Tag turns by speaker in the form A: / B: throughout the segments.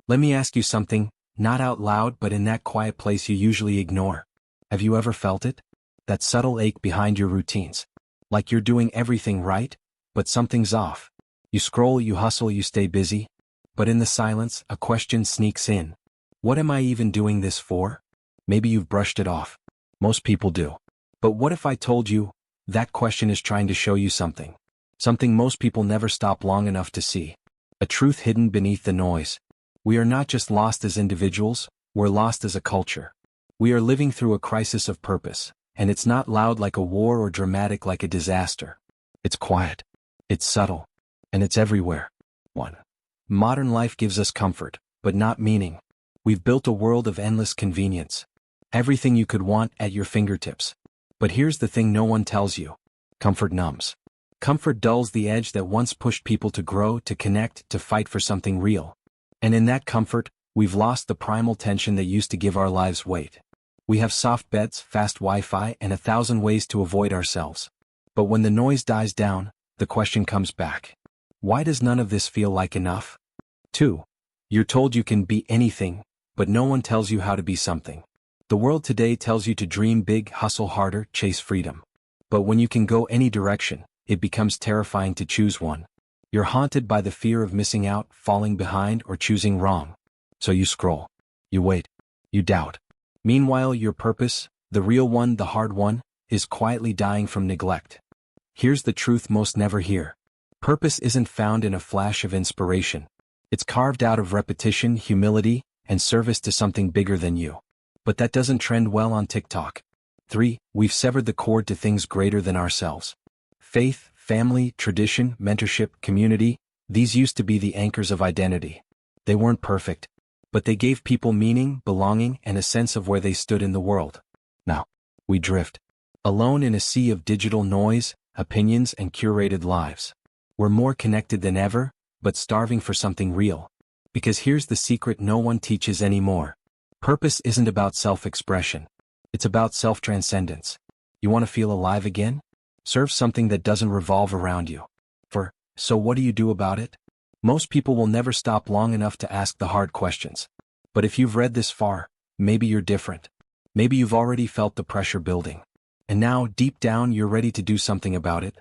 A: Let me ask you something, not out loud but in that quiet place you usually ignore. Have you ever felt it? That subtle ache behind your routines. Like you're doing everything right, but something's off. You scroll, you hustle, you stay busy. But in the silence, a question sneaks in. What am I even doing this for? Maybe you've brushed it off. Most people do. But what if I told you, that question is trying to show you something? Something most people never stop long enough to see. A truth hidden beneath the noise. We are not just lost as individuals, we're lost as a culture. We are living through a crisis of purpose, and it's not loud like a war or dramatic like a disaster. It's quiet. It's subtle. And it's everywhere. 1. Modern life gives us comfort, but not meaning. We've built a world of endless convenience. Everything you could want at your fingertips. But here's the thing no one tells you. Comfort numbs. Comfort dulls the edge that once pushed people to grow, to connect, to fight for something real. And in that comfort, we've lost the primal tension that used to give our lives weight. We have soft beds, fast Wi-Fi, and 1,000 ways to avoid ourselves. But when the noise dies down, the question comes back. Why does none of this feel like enough? 2. You're told you can be anything, but no one tells you how to be something. The world today tells you to dream big, hustle harder, chase freedom. But when you can go any direction, it becomes terrifying to choose one. You're haunted by the fear of missing out, falling behind, or choosing wrong. So you scroll. You wait. You doubt. Meanwhile, your purpose, the real one, the hard one, is quietly dying from neglect. Here's the truth most never hear. Purpose isn't found in a flash of inspiration. It's carved out of repetition, humility, and service to something bigger than you. But that doesn't trend well on TikTok. 3. We've severed the cord to things greater than ourselves. Faith, family, tradition, mentorship, community, these used to be the anchors of identity. They weren't perfect, but they gave people meaning, belonging, and a sense of where they stood in the world. Now, we drift. Alone in a sea of digital noise, opinions, and curated lives. We're more connected than ever, but starving for something real. Because here's the secret no one teaches anymore. Purpose isn't about self-expression. It's about self-transcendence. You want to feel alive again? Serve something that doesn't revolve around you. So what do you do about it? Most people will never stop long enough to ask the hard questions. But if you've read this far, maybe you're different. Maybe you've already felt the pressure building. And now, deep down, you're ready to do something about it.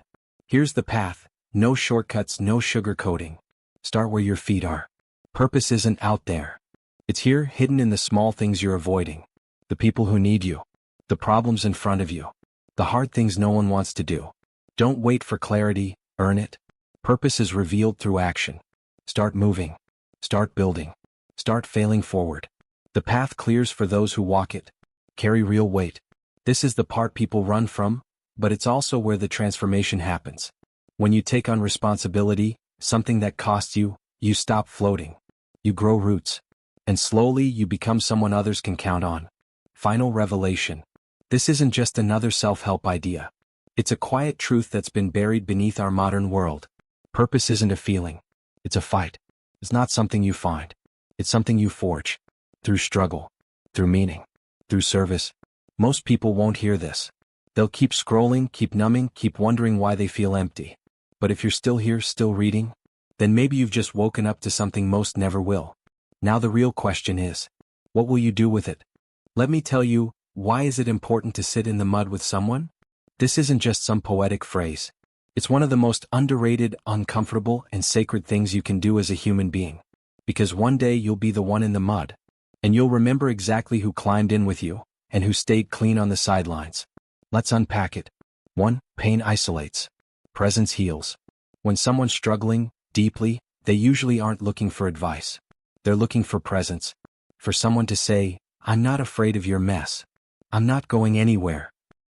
A: Here's the path. No shortcuts, no sugarcoating. Start where your feet are. Purpose isn't out there. It's here, hidden in the small things you're avoiding. The people who need you. The problems in front of you. The hard things no one wants to do. Don't wait for clarity, earn it. Purpose is revealed through action. Start moving. Start building. Start failing forward. The path clears for those who walk it. Carry real weight. This is the part people run from, but it's also where the transformation happens. When you take on responsibility, something that costs you, you stop floating. You grow roots. And slowly you become someone others can count on. Final revelation. This isn't just another self-help idea. It's a quiet truth that's been buried beneath our modern world. Purpose isn't a feeling. It's a fight. It's not something you find. It's something you forge. Through struggle. Through meaning. Through service. Most people won't hear this. They'll keep scrolling, keep numbing, keep wondering why they feel empty. But if you're still here, still reading, then maybe you've just woken up to something most never will. Now the real question is, what will you do with it? Let me tell you, why is it important to sit in the mud with someone? This isn't just some poetic phrase. It's one of the most underrated, uncomfortable, and sacred things you can do as a human being. Because one day you'll be the one in the mud. And you'll remember exactly who climbed in with you, and who stayed clean on the sidelines. Let's unpack it. 1. Pain isolates. Presence heals. When someone's struggling, deeply, they usually aren't looking for advice. They're looking for presence. For someone to say, I'm not afraid of your mess. I'm not going anywhere.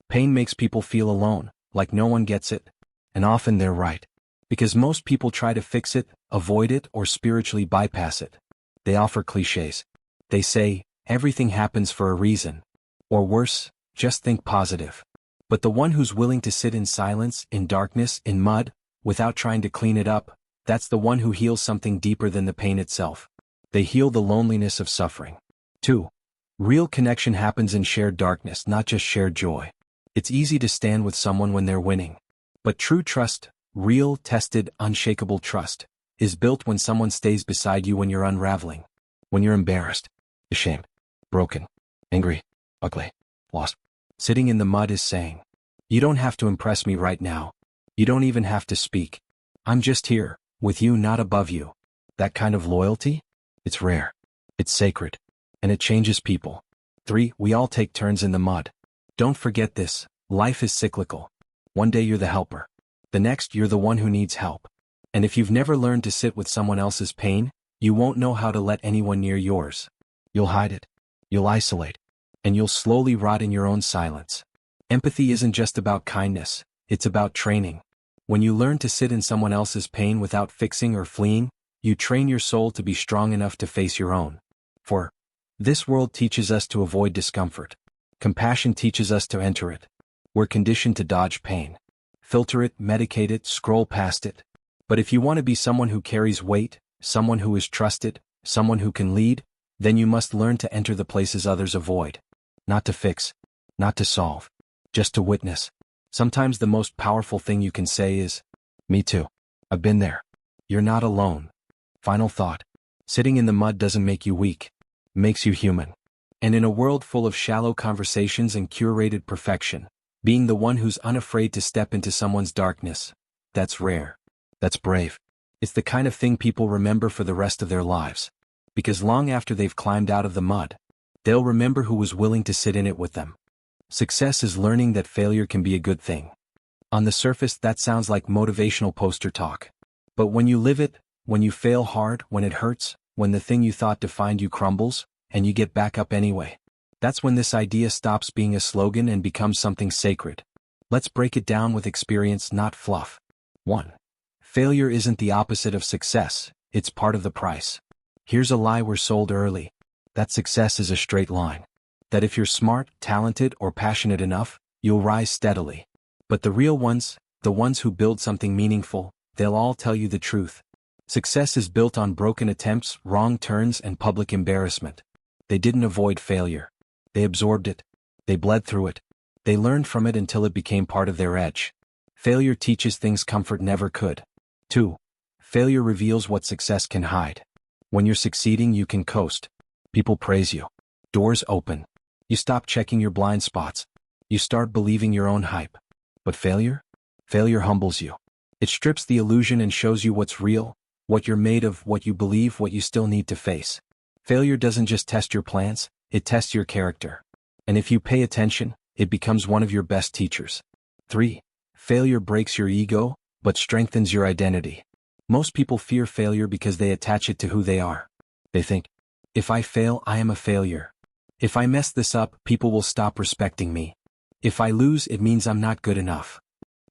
A: Pain makes people feel alone, like no one gets it. And often they're right. Because most people try to fix it, avoid it, or spiritually bypass it. They offer cliches. They say, everything happens for a reason. Or worse, just think positive. But the one who's willing to sit in silence, in darkness, in mud, without trying to clean it up, that's the one who heals something deeper than the pain itself. They heal the loneliness of suffering. 2. Real connection happens in shared darkness, not just shared joy. It's easy to stand with someone when they're winning. But true trust, real, tested, unshakable trust, is built when someone stays beside you when you're unraveling. When you're embarrassed, ashamed, broken, angry, ugly, lost. Sitting in the mud is saying, you don't have to impress me right now. You don't even have to speak. I'm just here, with you, not above you. That kind of loyalty? It's rare. It's sacred. And it changes people. 3. We all take turns in the mud. Don't forget this. Life is cyclical. One day you're the helper. The next you're the one who needs help. And if you've never learned to sit with someone else's pain, you won't know how to let anyone near yours. You'll hide it. You'll isolate. And you'll slowly rot in your own silence. Empathy isn't just about kindness, it's about training. When you learn to sit in someone else's pain without fixing or fleeing, you train your soul to be strong enough to face your own. 4. This world teaches us to avoid discomfort. Compassion teaches us to enter it. We're conditioned to dodge pain. Filter it, medicate it, scroll past it. But if you want to be someone who carries weight, someone who is trusted, someone who can lead, then you must learn to enter the places others avoid. Not to fix, not to solve, just to witness. Sometimes the most powerful thing you can say is, me too. I've been there. You're not alone. Final thought. Sitting in the mud doesn't make you weak. It makes you human. And in a world full of shallow conversations and curated perfection, being the one who's unafraid to step into someone's darkness, that's rare. That's brave. It's the kind of thing people remember for the rest of their lives. Because long after they've climbed out of the mud, they'll remember who was willing to sit in it with them. Success is learning that failure can be a good thing. On the surface, that sounds like motivational poster talk. But when you live it, when you fail hard, when it hurts, when the thing you thought defined you crumbles, and you get back up anyway, that's when this idea stops being a slogan and becomes something sacred. Let's break it down with experience, not fluff. 1. Failure isn't the opposite of success, it's part of the price. Here's a lie we're sold early. That success is a straight line. That if you're smart, talented, or passionate enough, you'll rise steadily. But the real ones, the ones who build something meaningful, they'll all tell you the truth. Success is built on broken attempts, wrong turns, and public embarrassment. They didn't avoid failure. They absorbed it. They bled through it. They learned from it until it became part of their edge. Failure teaches things comfort never could. 2. Failure reveals what success can hide. When you're succeeding, you can coast. People praise you. Doors open. You stop checking your blind spots. You start believing your own hype. But failure? Failure humbles you. It strips the illusion and shows you what's real, what you're made of, what you believe, what you still need to face. Failure doesn't just test your plans, it tests your character. And if you pay attention, it becomes one of your best teachers. 3. Failure breaks your ego, but strengthens your identity. Most people fear failure because they attach it to who they are. They think, if I fail, I am a failure. If I mess this up, people will stop respecting me. If I lose, it means I'm not good enough.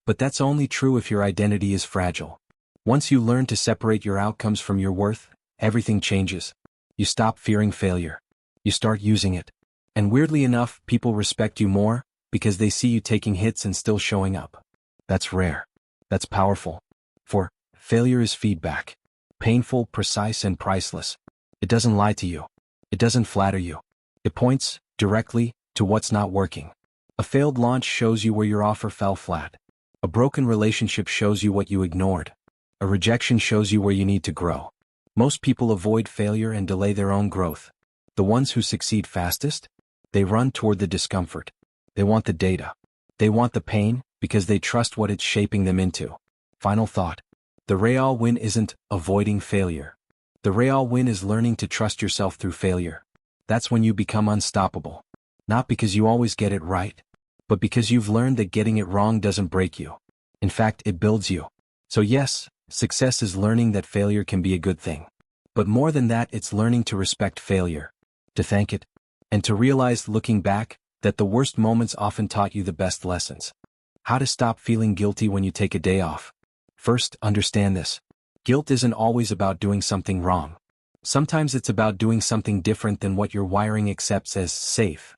A: But that's only true if your identity is fragile. Once you learn to separate your outcomes from your worth, everything changes. You stop fearing failure. You start using it. And weirdly enough, people respect you more because they see you taking hits and still showing up. That's rare. That's powerful. 4. Failure is feedback. Painful, precise, and priceless. It doesn't lie to you. It doesn't flatter you. It points, directly, to what's not working. A failed launch shows you where your offer fell flat. A broken relationship shows you what you ignored. A rejection shows you where you need to grow. Most people avoid failure and delay their own growth. The ones who succeed fastest? They run toward the discomfort. They want the data. They want the pain, because they trust what it's shaping them into. Final thought. The real win isn't avoiding failure. The real win is learning to trust yourself through failure. That's when you become unstoppable. Not because you always get it right, but because you've learned that getting it wrong doesn't break you. In fact, it builds you. So yes, success is learning that failure can be a good thing. But more than that, it's learning to respect failure, to thank it, and to realize, looking back, that the worst moments often taught you the best lessons. How to stop feeling guilty when you take a day off. First, understand this. Guilt isn't always about doing something wrong. Sometimes it's about doing something different than what your wiring accepts as safe.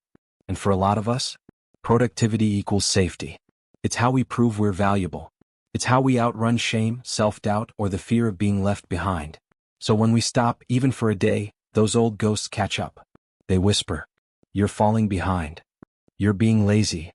A: And for a lot of us, productivity equals safety. It's how we prove we're valuable. It's how we outrun shame, self-doubt, or the fear of being left behind. So when we stop, even for a day, those old ghosts catch up. They whisper, "You're falling behind. You're being lazy.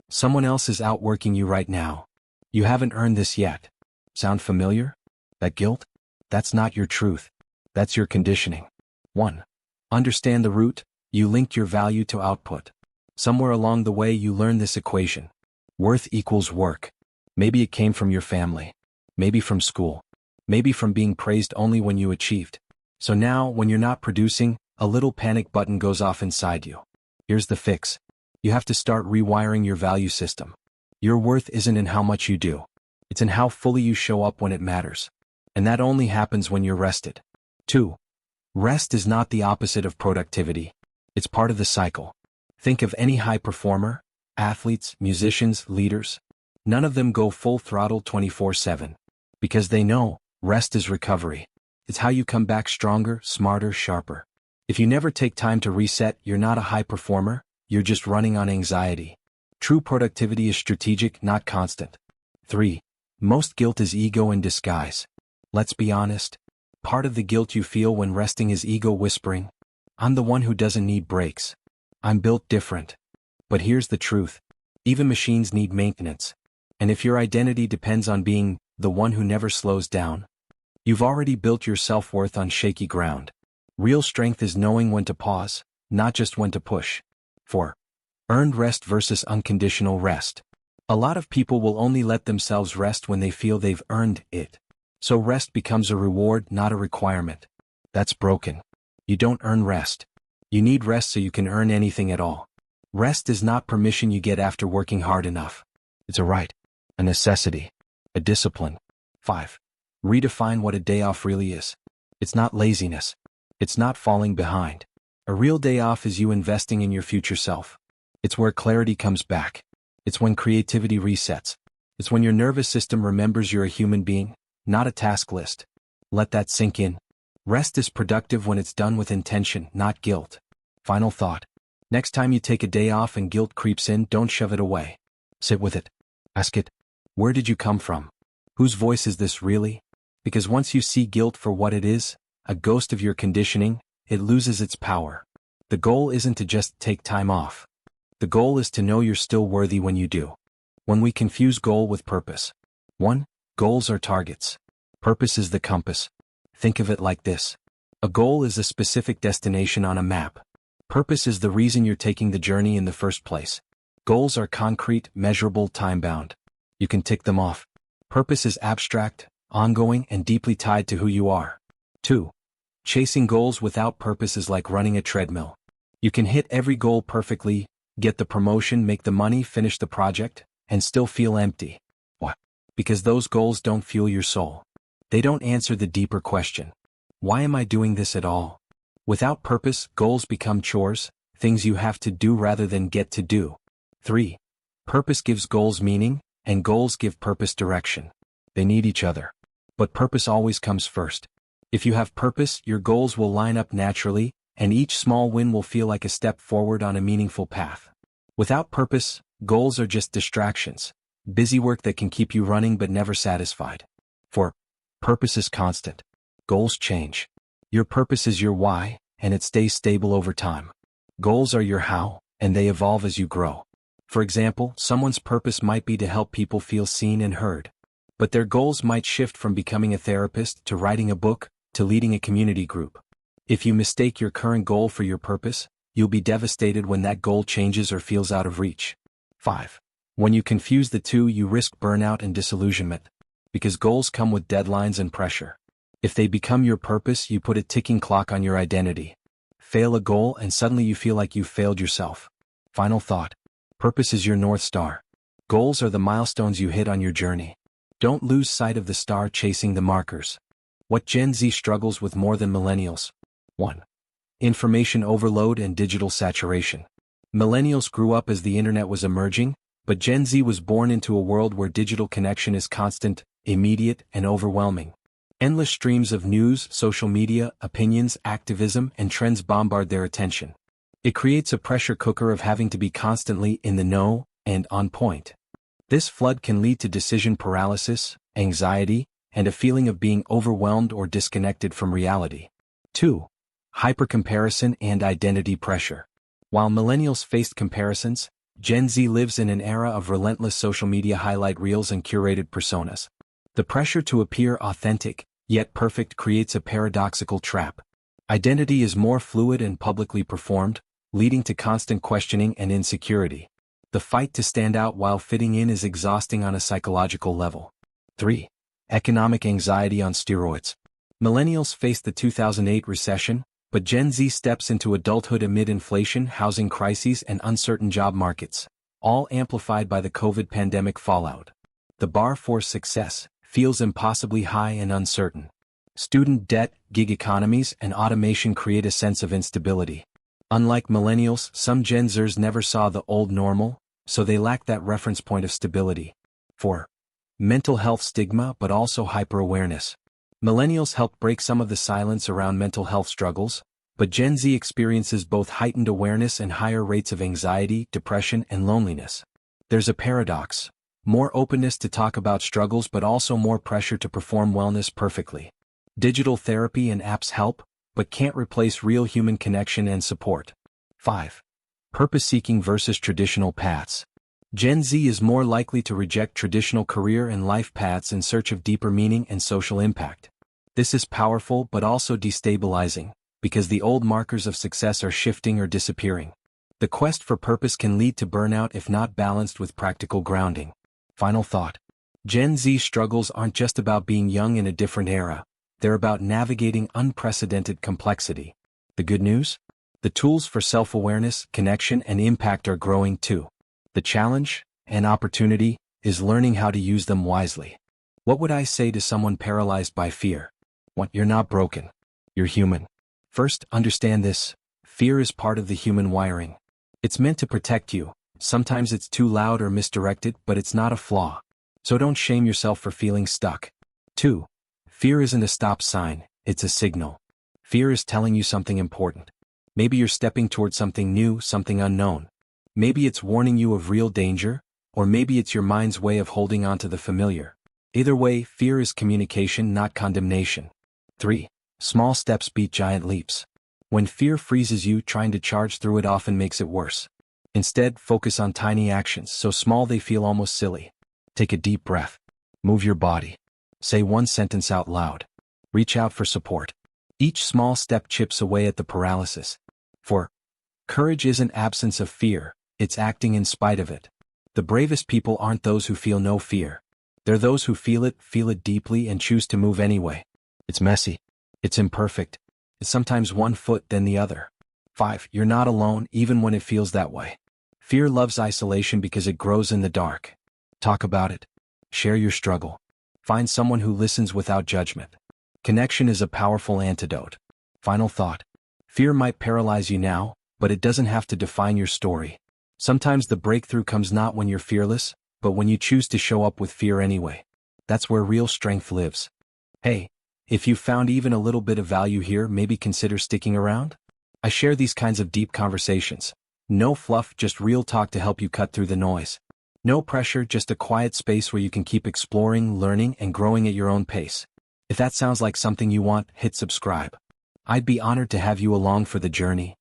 A: Someone else is outworking you right now. You haven't earned this yet." Sound familiar? That guilt? That's not your truth. That's your conditioning. 1. Understand the root, you link your value to output. Somewhere along the way you learn this equation. Worth equals work. Maybe it came from your family. Maybe from school. Maybe from being praised only when you achieved. So now, when you're not producing, a little panic button goes off inside you. Here's the fix. You have to start rewiring your value system. Your worth isn't in how much you do. It's in how fully you show up when it matters. And that only happens when you're rested. 2. Rest is not the opposite of productivity. It's part of the cycle. Think of any high performer, athletes, musicians, leaders. None of them go full throttle 24/7. Because they know, rest is recovery. It's how you come back stronger, smarter, sharper. If you never take time to reset, you're not a high performer, you're just running on anxiety. True productivity is strategic, not constant. 3. Most guilt is ego in disguise. Let's be honest. Part of the guilt you feel when resting is ego whispering, "I'm the one who doesn't need breaks. I'm built different." But here's the truth. Even machines need maintenance. And if your identity depends on being the one who never slows down, you've already built your self-worth on shaky ground. Real strength is knowing when to pause, not just when to push. 4. Earned rest versus unconditional rest. A lot of people will only let themselves rest when they feel they've earned it. So rest becomes a reward, not a requirement. That's broken. You don't earn rest. You need rest so you can earn anything at all. Rest is not permission you get after working hard enough. It's a right, a necessity, a discipline. 5. Redefine what a day off really is. It's not laziness. It's not falling behind. A real day off is you investing in your future self. It's where clarity comes back. It's when creativity resets. It's when your nervous system remembers you're a human being, not a task list. Let that sink in. Rest is productive when it's done with intention, not guilt. Final thought. Next time you take a day off and guilt creeps in, don't shove it away. Sit with it. Ask it, where did you come from? Whose voice is this really? Because once you see guilt for what it is, a ghost of your conditioning, it loses its power. The goal isn't to just take time off. The goal is to know you're still worthy when you do. When we confuse goal with purpose. 1. Goals are targets. Purpose is the compass. Think of it like this. A goal is a specific destination on a map. Purpose is the reason you're taking the journey in the first place. Goals are concrete, measurable, time-bound. You can tick them off. Purpose is abstract, ongoing, and deeply tied to who you are. 2. Chasing goals without purpose is like running a treadmill. You can hit every goal perfectly, get the promotion, make the money, finish the project, and still feel empty. Why? Because those goals don't fuel your soul. They don't answer the deeper question. Why am I doing this at all? Without purpose, goals become chores, things you have to do rather than get to do. 3. Purpose gives goals meaning, and goals give purpose direction. They need each other. But purpose always comes first. If you have purpose, your goals will line up naturally, and each small win will feel like a step forward on a meaningful path. Without purpose, goals are just distractions, busy work that can keep you running but never satisfied. 4. Purpose is constant. Goals change. Your purpose is your why, and it stays stable over time. Goals are your how, and they evolve as you grow. For example, someone's purpose might be to help people feel seen and heard. But their goals might shift from becoming a therapist to writing a book to leading a community group. If you mistake your current goal for your purpose, you'll be devastated when that goal changes or feels out of reach. 5. When you confuse the two, you risk burnout and disillusionment. Because goals come with deadlines and pressure. If they become your purpose, you put a ticking clock on your identity. Fail a goal and suddenly you feel like you've failed yourself. Final thought. Purpose is your North Star. Goals are the milestones you hit on your journey. Don't lose sight of the star chasing the markers. What Gen Z struggles with more than millennials. 1. Information overload and digital saturation. Millennials grew up as the internet was emerging, but Gen Z was born into a world where digital connection is constant, immediate, and overwhelming. Endless streams of news, social media, opinions, activism, and trends bombard their attention. It creates a pressure cooker of having to be constantly in the know and on point. This flood can lead to decision paralysis, anxiety, and a feeling of being overwhelmed or disconnected from reality. 2. Hypercomparison and identity pressure. While millennials faced comparisons, Gen Z lives in an era of relentless social media highlight reels and curated personas. The pressure to appear authentic, yet perfect creates a paradoxical trap. Identity is more fluid and publicly performed, leading to constant questioning and insecurity. The fight to stand out while fitting in is exhausting on a psychological level. 3. Economic anxiety on steroids. Millennials faced the 2008 recession, but Gen Z steps into adulthood amid inflation, housing crises, and uncertain job markets, all amplified by the COVID pandemic fallout. The bar for success feels impossibly high and uncertain. Student debt, gig economies, and automation create a sense of instability. Unlike millennials, some Gen Zers never saw the old normal, so they lack that reference point of stability. 4. Mental health stigma but also hyper-awareness. Millennials helped break some of the silence around mental health struggles, but Gen Z experiences both heightened awareness and higher rates of anxiety, depression, and loneliness. There's a paradox: more openness to talk about struggles but also more pressure to perform wellness perfectly. Digital therapy and apps help, but can't replace real human connection and support. 5. Purpose-seeking versus traditional paths. Gen Z is more likely to reject traditional career and life paths in search of deeper meaning and social impact. This is powerful but also destabilizing, because the old markers of success are shifting or disappearing. The quest for purpose can lead to burnout if not balanced with practical grounding. Final thought. Gen Z struggles aren't just about being young in a different era. They're about navigating unprecedented complexity. The good news? The tools for self-awareness, connection, and impact are growing too. The challenge, and opportunity, is learning how to use them wisely. What would I say to someone paralyzed by fear? You're not broken. You're human. First, understand this: fear is part of the human wiring. It's meant to protect you. Sometimes it's too loud or misdirected, but it's not a flaw. So don't shame yourself for feeling stuck. 2. Fear isn't a stop sign, it's a signal. Fear is telling you something important. Maybe you're stepping towards something new, something unknown. Maybe it's warning you of real danger, or maybe it's your mind's way of holding on to the familiar. Either way, fear is communication, not condemnation. 3. Small steps beat giant leaps. When fear freezes you, trying to charge through it often makes it worse. Instead, focus on tiny actions, so small they feel almost silly. Take a deep breath. Move your body. Say one sentence out loud. Reach out for support. Each small step chips away at the paralysis. 4. Courage isn't absence of fear, it's acting in spite of it. The bravest people aren't those who feel no fear. They're those who feel it deeply, and choose to move anyway. It's messy. It's imperfect. It's sometimes one foot then the other. 5. You're not alone, even when it feels that way. Fear loves isolation because it grows in the dark. Talk about it. Share your struggle. Find someone who listens without judgment. Connection is a powerful antidote. Final thought. Fear might paralyze you now, but it doesn't have to define your story. Sometimes the breakthrough comes not when you're fearless, but when you choose to show up with fear anyway. That's where real strength lives. Hey, if you found even a little bit of value here, maybe consider sticking around? I share these kinds of deep conversations. No fluff, just real talk to help you cut through the noise. No pressure, just a quiet space where you can keep exploring, learning, and growing at your own pace. If that sounds like something you want, hit subscribe. I'd be honored to have you along for the journey.